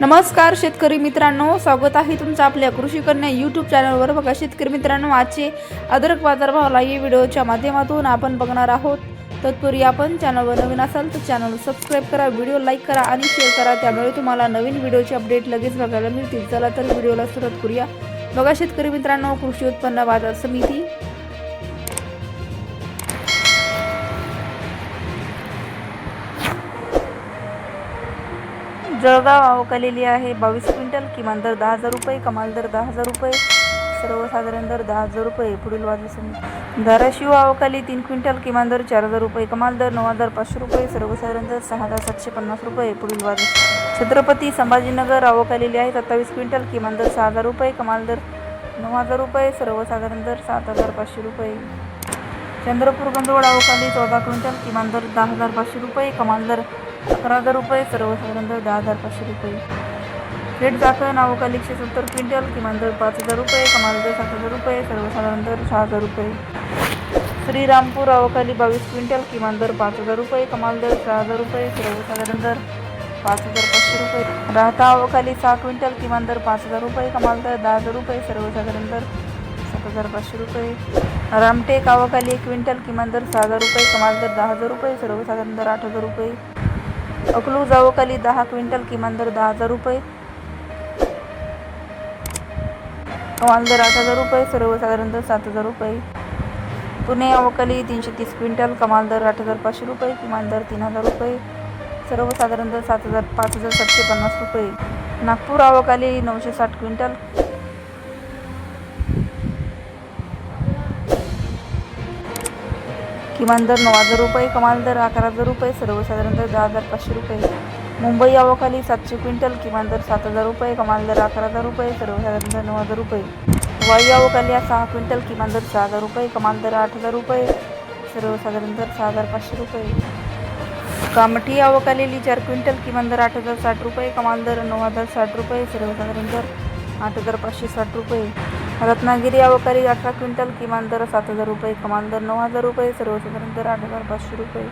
नमस्कार शेतकरी मित्रांनो, स्वागत आहे तुमचं आपल्या कृषी कन्या यूट्यूब चॅनलवर। बघा शेतकरी मित्रांनो, आजचे अद्रक बाजारभाव लाईव्ह व्हिडिओच्या माध्यमातून आपण बघणार आहोत। तत्पूर्वी आपण चॅनलवर नवीन असाल तर चॅनल सबस्क्राइब करा, व्हिडिओ लाईक करा आणि शेअर करा, त्यामुळे तुम्हाला नवीन व्हिडिओचे अपडेट लगेच बघायला मिळतील। चला तर व्हिडिओला सुरुवात करूया। बघा शेतकरी मित्रांनो, कृषी उत्पन्न बाजार समिती जळगाव आवक आलेली आहे 22 क्विंटल, किमान दर 10,000 रुपये, कमाल दर 10,000 रुपये, सर्वसाधारण दर 10,000 रुपये। पुढील बाजार समिती धाराशिव आवक आली 3 क्विंटल, किमान दर 4,000 रुपये, कमाल दर 9,500 रुपये, सर्वसाधारण दर 6,750 रुपये। पुढील बाजार छत्रपती संभाजीनगर आवक आलेली आहे 27 क्विंटल, किमान दर 6,000 रुपये, कमाल दर 9,000 रुपये, सर्वसाधारण दर 7,500 रुपये। चंद्रपूर गंधोड आवक आली 14 क्विंटल, किमान दर 10,500 रुपये, कमाल दर 11,000 रुपये, सर्वसाधारण दर 10,500 रुपये। खेड चाकण आवक आली 170 क्विंटल, किमान दर 5,000 रुपये, कमाल दर 7,000 रुपये, सर्वसाधारण दर 6,000 रुपये। श्रीरामपूर आवक आली 22 क्विंटल, किमान दर 5,000 रुपये, कमाल दर 6,000 रुपये, सर्वसाधारण दर 5,500 रुपये। राहता आवक आली 6 क्विंटल, किमान दर 5,000 रुपये, कमाल दर 10,000 रुपये, सर्वसाधारण दर 7,500 रुपये। रामटेक आवक आली 1 क्विंटल, किमान दर 6,000 रुपये, कमाल दर 10,000 रुपये, सर्वसाधारण दर 8,000 रुपये। अकलूज आवक आली 10 क्विंटल, किमान दर 10,000 रुपये, कमाल दर 8,000 रुपये, सर्वसाधारण दर 7,000 रुपये। पुणे आवक आली 330 क्विंटल, कमाल दर 8,500 रुपये, किमान दर 3,000 रुपये, सर्वसाधारण दर 5,750 रुपये। नागपूर आवक आली 960 क्विंटल, किमान दर 9,000 रुपये, कमाल दर 11,000 रुपये, सर्वसाधारण दर 10,500 रुपये। मुंबई आवक आली 700 क्विंटल, किमान दर 7,000 रुपये, कमाल दर 11,000 रुपये, सर्वसाधारण दर 9,000 रुपये। वाई आवक आली 6 क्विंटल, किमान दर 6,000 रुपये, कमाल दर 8,000 रुपये, सर्वसाधारण दर 6,500 रुपये। कामठी आवक आलेली 4 क्विंटल, किमान दर 8,060 रुपये, कमाल दर 9,060 रुपये, सर्वसाधारण दर 8,560 रुपये। रत्नागिरी आवक आली 18 क्विंटल, किमान दर 7,000 रुपये, कमाल दर 9,000 रुपये, सर्वसाधारण दर 8,500 रुपये।